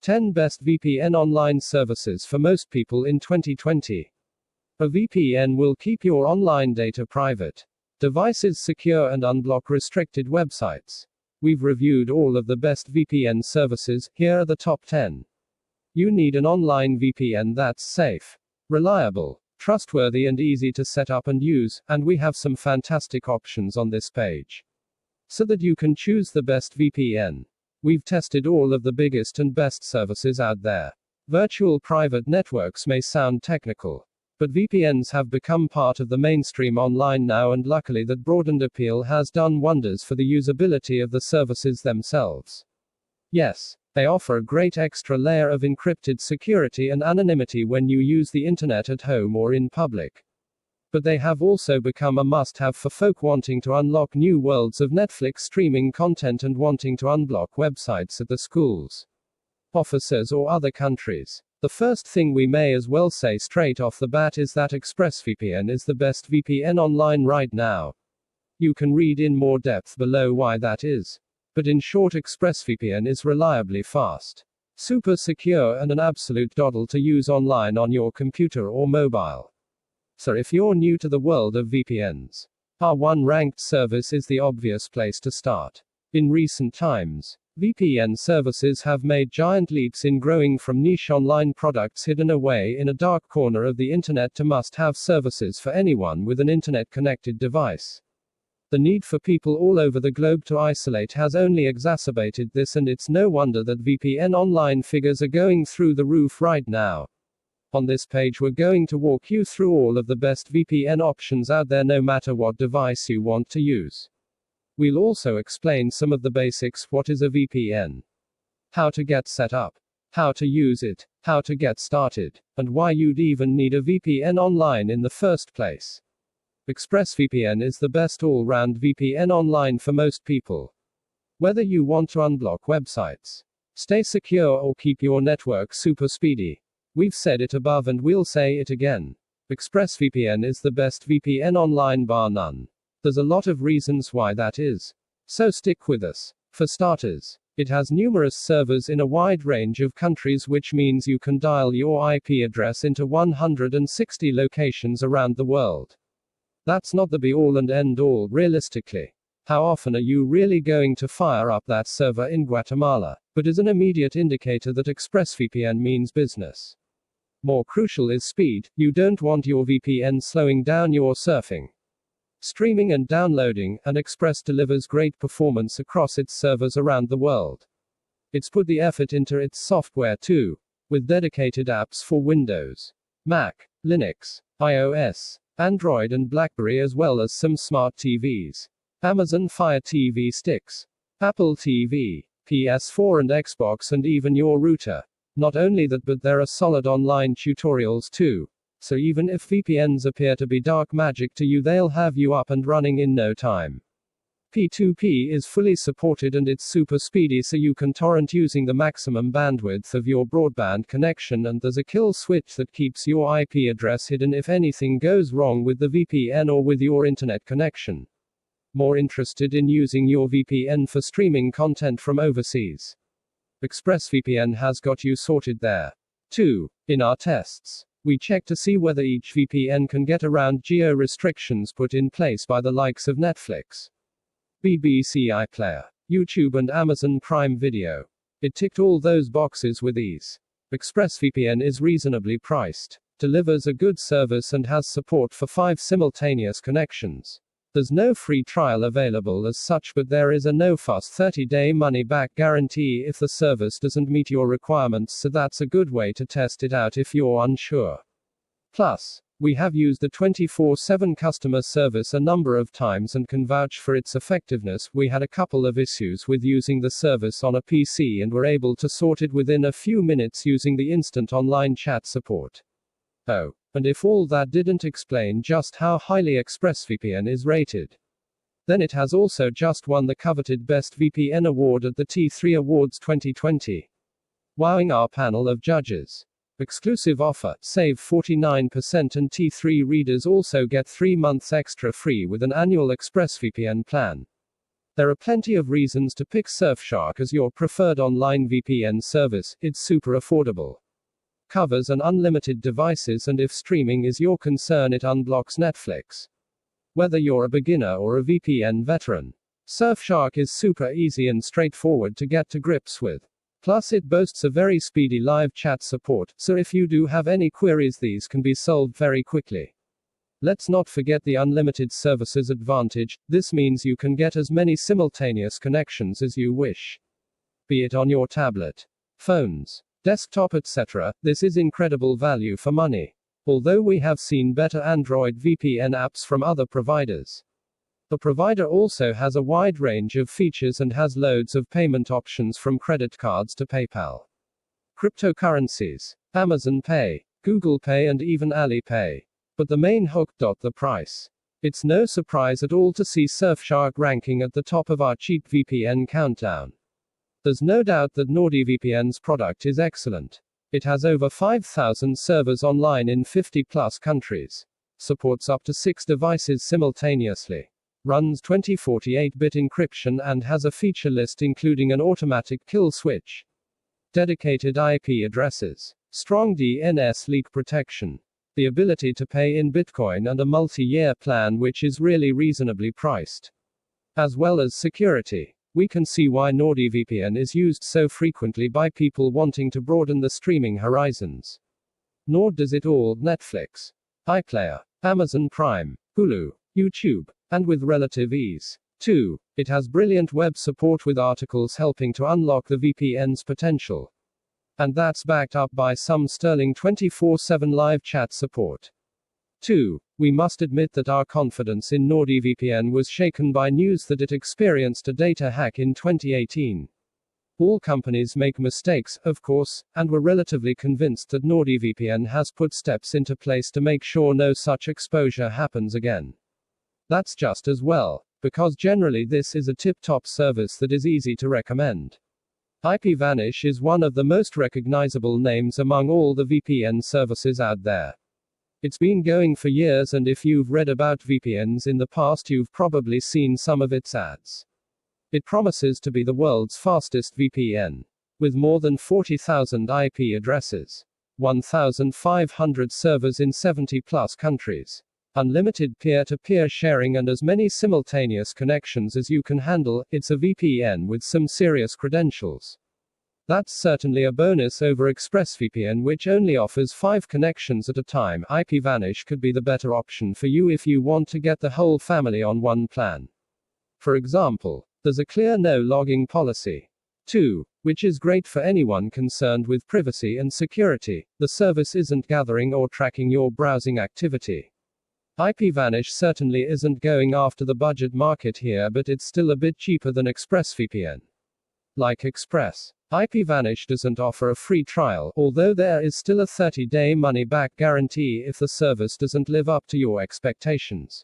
10 Best VPN Online Services for Most People in 2020. A VPN will keep your online data private, devices secure, and unblock restricted websites. We've reviewed all of the best VPN services. Here are the top 10. You need an online VPN that's safe, reliable, trustworthy, and easy to set up and use, and we have some fantastic options on this page, so that you can choose the best VPN. We've tested all of the biggest and best services out there. Virtual private networks may sound technical, but VPNs have become part of the mainstream online now, and luckily that broadened appeal has done wonders for the usability of the services themselves. Yes, they offer a great extra layer of encrypted security and anonymity when you use the internet at home or in public. But they have also become a must-have for folk wanting to unlock new worlds of Netflix streaming content and wanting to unblock websites at the schools, offices, or other countries. The first thing we may as well say straight off the bat is that ExpressVPN is the best VPN online right now. You can read in more depth below why that is. But in short, ExpressVPN is reliably fast, super secure, and an absolute doddle to use online on your computer or mobile. So if you're new to the world of VPNs, our one-ranked service is the obvious place to start. In recent times, VPN services have made giant leaps in growing from niche online products hidden away in a dark corner of the internet to must-have services for anyone with an internet-connected device. The need for people all over the globe to isolate has only exacerbated this, and it's no wonder that VPN online figures are going through the roof right now. On this page, we're going to walk you through all of the best VPN options out there, no matter what device you want to use. We'll also explain some of the basics: what is a VPN, how to get set up, how to use it, how to get started, and why you'd even need a VPN online in the first place. ExpressVPN is the best all-round VPN online for most people. Whether you want to unblock websites, stay secure, or keep your network super speedy, we've said it above and we'll say it again. ExpressVPN is the best VPN online bar none. There's a lot of reasons why that is, so stick with us. For starters, it has numerous servers in a wide range of countries, which means you can dial your IP address into 160 locations around the world. That's not the be-all and end-all, realistically. How often are you really going to fire up that server in Guatemala? But is an immediate indicator that ExpressVPN means business. More crucial is speed. You don't want your VPN slowing down your surfing, streaming, and downloading, and Express delivers great performance across its servers around the world. It's put the effort into its software too, with dedicated apps for Windows, Mac, Linux, iOS, Android, and BlackBerry, as well as some smart TVs, Amazon Fire TV sticks, Apple TV, PS4 and Xbox, and even your router. Not only that, but there are solid online tutorials too. So even if VPNs appear to be dark magic to you, they'll have you up and running in no time. P2P is fully supported and it's super speedy, so you can torrent using the maximum bandwidth of your broadband connection, and there's a kill switch that keeps your IP address hidden if anything goes wrong with the VPN or with your internet connection. More interested in using your VPN for streaming content from overseas? ExpressVPN has got you sorted there. 2. In our tests, we check to see whether each VPN can get around geo restrictions put in place by the likes of Netflix, BBC iPlayer, YouTube, and Amazon Prime Video. It ticked all those boxes with ease. ExpressVPN is reasonably priced, delivers a good service, and has support for 5 simultaneous connections. There's no free trial available as such, but there is a no-fuss 30-day money-back guarantee if the service doesn't meet your requirements, so that's a good way to test it out if you're unsure. Plus, we have used the 24/7 customer service a number of times and can vouch for its effectiveness. We had a couple of issues with using the service on a PC and were able to sort it within a few minutes using the instant online chat support. Oh, and if all that didn't explain just how highly ExpressVPN is rated, then it has also just won the coveted Best VPN Award at the T3 Awards 2020, wowing our panel of judges. Exclusive offer: save 49%, and T3 readers also get 3 months extra free with an annual ExpressVPN plan. There are plenty of reasons to pick Surfshark as your preferred online VPN service. It's super affordable. Covers an unlimited devices, and if streaming is your concern, it unblocks Netflix. Whether you're a beginner or a VPN veteran, Surfshark is super easy and straightforward to get to grips with. Plus, it boasts a very speedy live chat support, so if you do have any queries, these can be solved very quickly. Let's not forget the unlimited services advantage. This means you can get as many simultaneous connections as you wish. Be it on your tablet, phones, desktop, etc. This is incredible value for money. Although we have seen better Android VPN apps from other providers, the provider also has a wide range of features and has loads of payment options from credit cards to PayPal, cryptocurrencies, Amazon Pay, Google Pay, and even Alipay. But the main hook, the price. It's no surprise at all to see Surfshark ranking at the top of our cheap VPN countdown. There's no doubt that NordVPN's product is excellent. It has over 5,000 servers online in 50+ countries, supports up to 6 devices simultaneously, runs 2048-bit encryption, and has a feature list including an automatic kill switch, dedicated IP addresses, strong DNS leak protection, the ability to pay in Bitcoin, and a multi-year plan which is really reasonably priced, as well as security. We can see why NordVPN is used so frequently by people wanting to broaden the streaming horizons. Nord does it all: Netflix, iPlayer, Amazon Prime, Hulu, YouTube, and with relative ease. 2. It has brilliant web support with articles helping to unlock the VPN's potential. And that's backed up by some sterling 24/7 live chat support. 2. We must admit that our confidence in NordVPN was shaken by news that it experienced a data hack in 2018. All companies make mistakes, of course, and we're relatively convinced that NordVPN has put steps into place to make sure no such exposure happens again. That's just as well, because generally this is a tip-top service that is easy to recommend. IPVanish is one of the most recognizable names among all the VPN services out there. It's been going for years, and if you've read about VPNs in the past, you've probably seen some of its ads. It promises to be the world's fastest VPN, with more than 40,000 IP addresses, 1,500 servers in 70+ countries, unlimited peer-to-peer sharing, and as many simultaneous connections as you can handle. It's a VPN with some serious credentials. That's certainly a bonus over ExpressVPN, which only offers 5 connections at a time. IPVanish could be the better option for you if you want to get the whole family on one plan. For example, there's a clear no-logging policy. 2. Which is great for anyone concerned with privacy and security. The service isn't gathering or tracking your browsing activity. IPVanish certainly isn't going after the budget market here, but it's still a bit cheaper than ExpressVPN. Like Express, IPVanish doesn't offer a free trial, although there is still a 30-day money-back guarantee if the service doesn't live up to your expectations.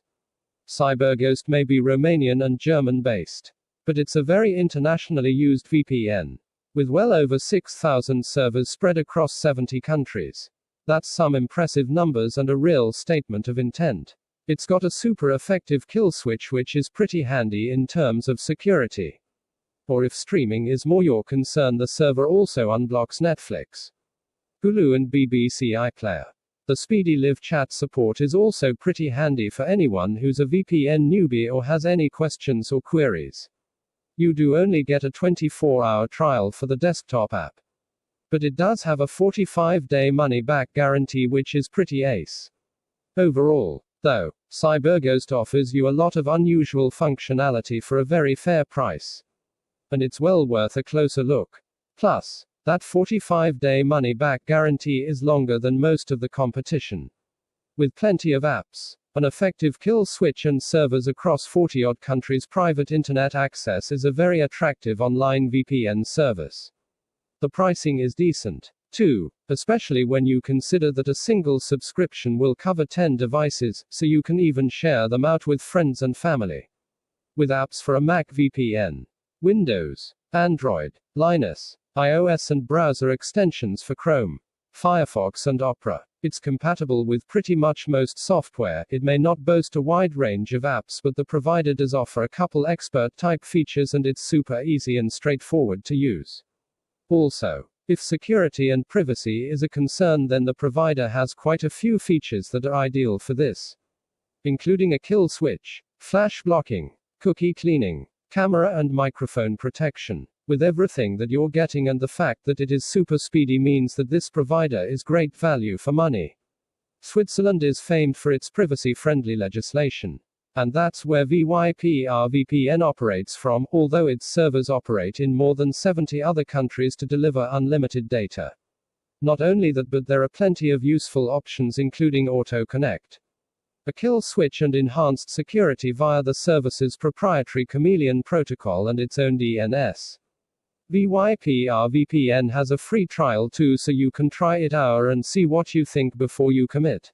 CyberGhost may be Romanian and German-based, but it's a very internationally used VPN, with well over 6,000 servers spread across 70 countries. That's some impressive numbers and a real statement of intent. It's got a super effective kill switch, which is pretty handy in terms of security. Or if streaming is more your concern, the server also unblocks Netflix, Hulu, and BBC iPlayer. The speedy live chat support is also pretty handy for anyone who's a VPN newbie or has any questions or queries. You do only get a 24-hour trial for the desktop app, but it does have a 45-day money-back guarantee, which is pretty ace. Overall, though, CyberGhost offers you a lot of unusual functionality for a very fair price, and it's well worth a closer look. Plus, that 45-day money-back guarantee is longer than most of the competition. With plenty of apps, an effective kill switch, and servers across 40-odd countries, private internet access is a very attractive online VPN service. The pricing is decent, too, especially when you consider that a single subscription will cover 10 devices, so you can even share them out with friends and family. With apps for a Mac VPN, Windows, Android, Linux, iOS, and browser extensions for Chrome, Firefox, and Opera, It's compatible with pretty much most software. It may not boast a wide range of apps, but the provider does offer a couple expert type features and it's super easy and straightforward to use. Also, if security and privacy is a concern, then the provider has quite a few features that are ideal for this, including a kill switch, flash blocking, cookie cleaning, camera and microphone protection. With everything that you're getting and the fact that it is super speedy means that this provider is great value for money. Switzerland is famed for its privacy-friendly legislation. And that's where VPN operates from, although its servers operate in more than 70 other countries to deliver unlimited data. Not only that, but there are plenty of useful options including auto connect, a kill switch and enhanced security via the service's proprietary Chameleon protocol and its own DNS. VPN has a free trial too, so you can try it out and see what you think before you commit.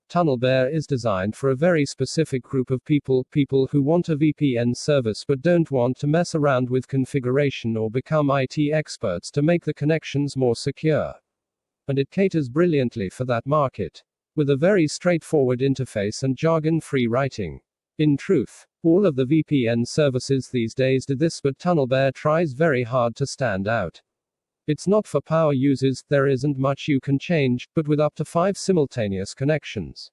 TunnelBear is designed for a very specific group of people who want a VPN service but don't want to mess around with configuration or become IT experts to make the connections more secure. And it caters brilliantly for that market, with a very straightforward interface and jargon-free writing. In truth, all of the VPN services these days do this, but TunnelBear tries very hard to stand out. It's not for power users, there isn't much you can change, but with up to 5 simultaneous connections,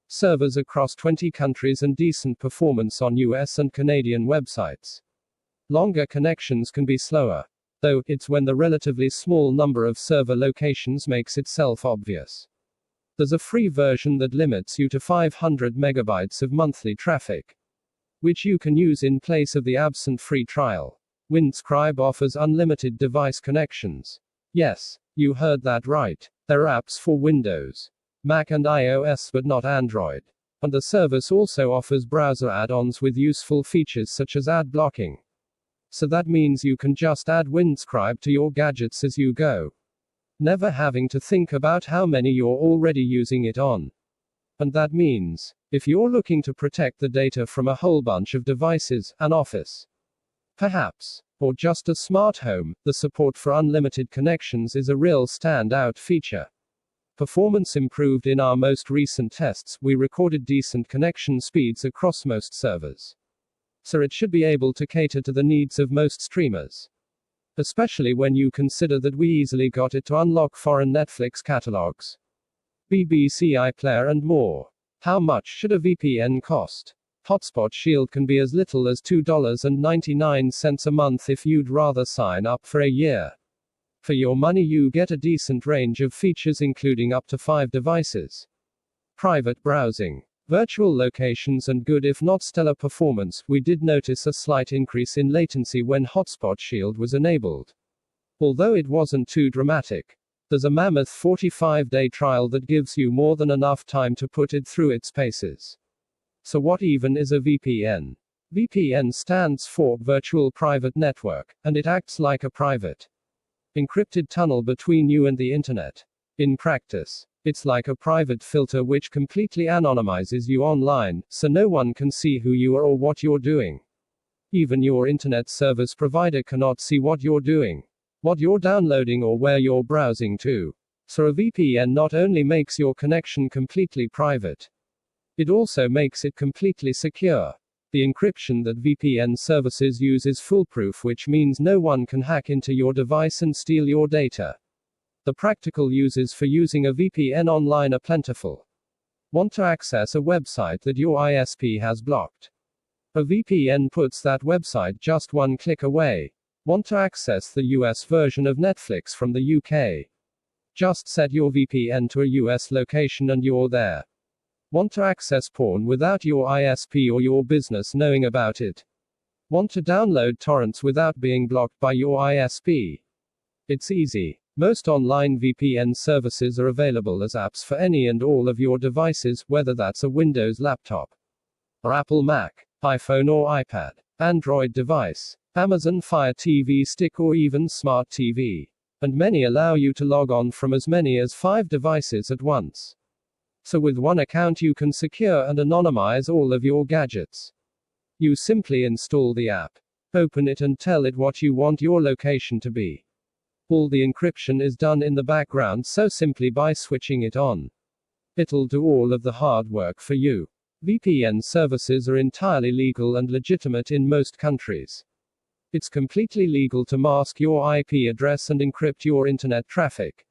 servers across 20 countries and decent performance on US and Canadian websites. Longer connections can be slower, though it's when the relatively small number of server locations makes itself obvious. There's a free version that limits you to 500 megabytes of monthly traffic, which you can use in place of the absent free trial. Windscribe offers unlimited device connections. Yes, you heard that right. There are apps for Windows, Mac and iOS but not Android. And the service also offers browser add-ons with useful features such as ad blocking. So that means you can just add Windscribe to your gadgets as you go, never having to think about how many you're already using it on. And that means, if you're looking to protect the data from a whole bunch of devices, an office, perhaps, or just a smart home, the support for unlimited connections is a real standout feature. Performance improved in our most recent tests. We recorded decent connection speeds across most servers, so it should be able to cater to the needs of most streamers. Especially when you consider that we easily got it to unlock foreign Netflix catalogs, BBC iPlayer and more. How much should a VPN cost? Hotspot Shield can be as little as $2.99 a month if you'd rather sign up for a year. For your money you get a decent range of features including up to 5 devices, private browsing, virtual locations and good if not stellar performance. We did notice a slight increase in latency when Hotspot Shield was enabled, although it wasn't too dramatic. There's a mammoth 45-day trial that gives you more than enough time to put it through its paces. So what even is a VPN? VPN stands for Virtual Private Network, and it acts like a private, encrypted tunnel between you and the internet. In practice, it's like a private filter which completely anonymizes you online, so no one can see who you are or what you're doing. Even your internet service provider cannot see what you're doing, what you're downloading or where you're browsing to. So a VPN not only makes your connection completely private, it also makes it completely secure. The encryption that VPN services use is foolproof, which means no one can hack into your device and steal your data. The practical uses for using a VPN online are plentiful. Want to access a website that your ISP has blocked? A VPN puts that website just one click away. Want to access the US version of Netflix from the UK? Just set your VPN to a US location and you're there. Want to access porn without your ISP or your business knowing about it? Want to download torrents without being blocked by your ISP? It's easy. Most online VPN services are available as apps for any and all of your devices, whether that's a Windows laptop, or Apple Mac, iPhone or iPad, Android device, Amazon Fire TV stick or even Smart TV. And many allow you to log on from as many as 5 devices at once. So with one account you can secure and anonymize all of your gadgets. You simply install the app, open it and tell it what you want your location to be. All the encryption is done in the background, so simply by switching it on, it'll do all of the hard work for you. VPN services are entirely legal and legitimate in most countries. It's completely legal to mask your IP address and encrypt your internet traffic.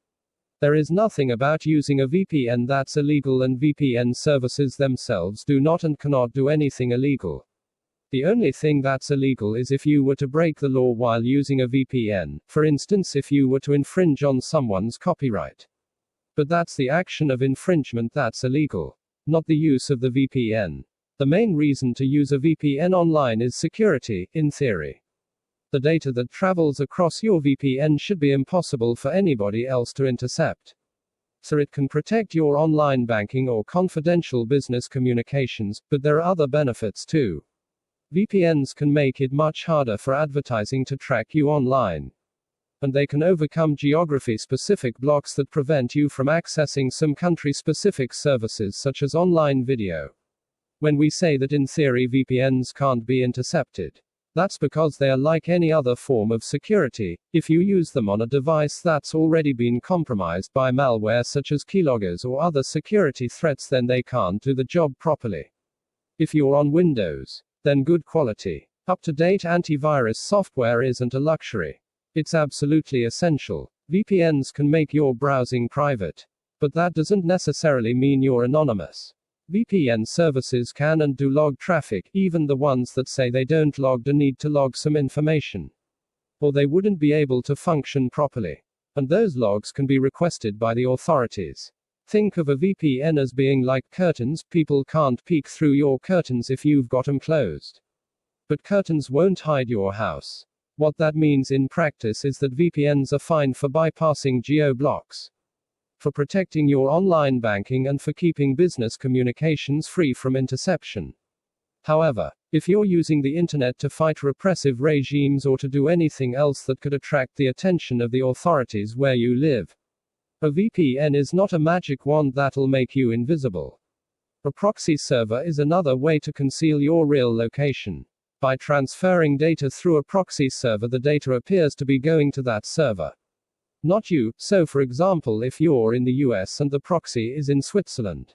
There is nothing about using a VPN that's illegal, and VPN services themselves do not and cannot do anything illegal. The only thing that's illegal is if you were to break the law while using a VPN, for instance, if you were to infringe on someone's copyright. But that's the action of infringement that's illegal, not the use of the VPN. The main reason to use a VPN online is security, in theory. The data that travels across your VPN should be impossible for anybody else to intercept. So it can protect your online banking or confidential business communications, but there are other benefits too. VPNs can make it much harder for advertising to track you online. And they can overcome geography-specific blocks that prevent you from accessing some country-specific services such as online video. When we say that in theory VPNs can't be intercepted, that's because they are like any other form of security. If you use them on a device that's already been compromised by malware such as keyloggers or other security threats, then they can't do the job properly. If you're on Windows, then good quality, up-to-date antivirus software isn't a luxury. It's absolutely essential. VPNs can make your browsing private, but that doesn't necessarily mean you're anonymous. VPN services can and do log traffic, even the ones that say they don't log or need to log some information, or they wouldn't be able to function properly. And those logs can be requested by the authorities. Think of a VPN as being like curtains. People can't peek through your curtains if you've got them closed. But curtains won't hide your house. What that means in practice is that VPNs are fine for bypassing geo-blocks, for protecting your online banking, and for keeping business communications free from interception. However, if you're using the internet to fight repressive regimes or to do anything else that could attract the attention of the authorities where you live, a VPN is not a magic wand that'll make you invisible. A proxy server is another way to conceal your real location. By transferring data through a proxy server, the data appears to be going to that server, not you. So for example, if you're in the US and the proxy is in Switzerland,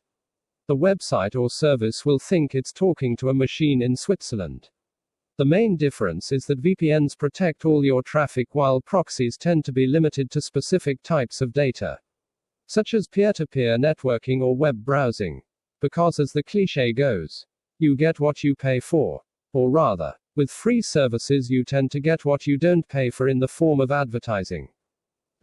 the website or service will think it's talking to a machine in Switzerland. The main difference is that VPNs protect all your traffic while proxies tend to be limited to specific types of data, such as peer-to-peer networking or web browsing. Because as the cliché goes, you get what you pay for. Or rather, with free services you tend to get what you don't pay for in the form of advertising.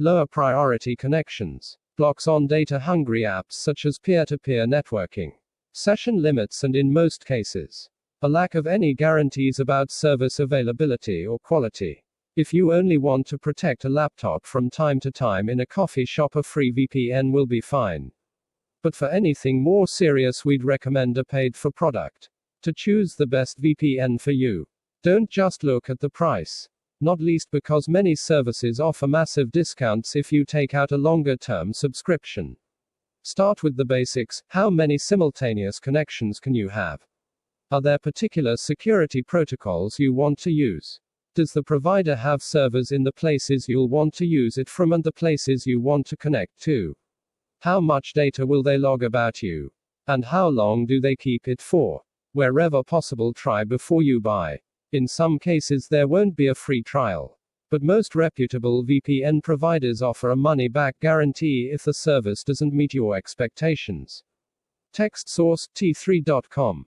Lower priority connections, blocks on data-hungry apps such as peer-to-peer networking, session limits, and in most cases, a lack of any guarantees about service availability or quality. If you only want to protect a laptop from time to time in a coffee shop, a free VPN will be fine. But for anything more serious, we'd recommend a paid-for product. To choose the best VPN for you, don't just look at the price. Not least because many services offer massive discounts if you take out a longer-term subscription. Start with the basics. How many simultaneous connections can you have? Are there particular security protocols you want to use? Does the provider have servers in the places you'll want to use it from and the places you want to connect to? How much data will they log about you? And how long do they keep it for? Wherever possible, try before you buy. In some cases there won't be a free trial, but most reputable VPN providers offer a money-back guarantee if the service doesn't meet your expectations. Text source: t3.com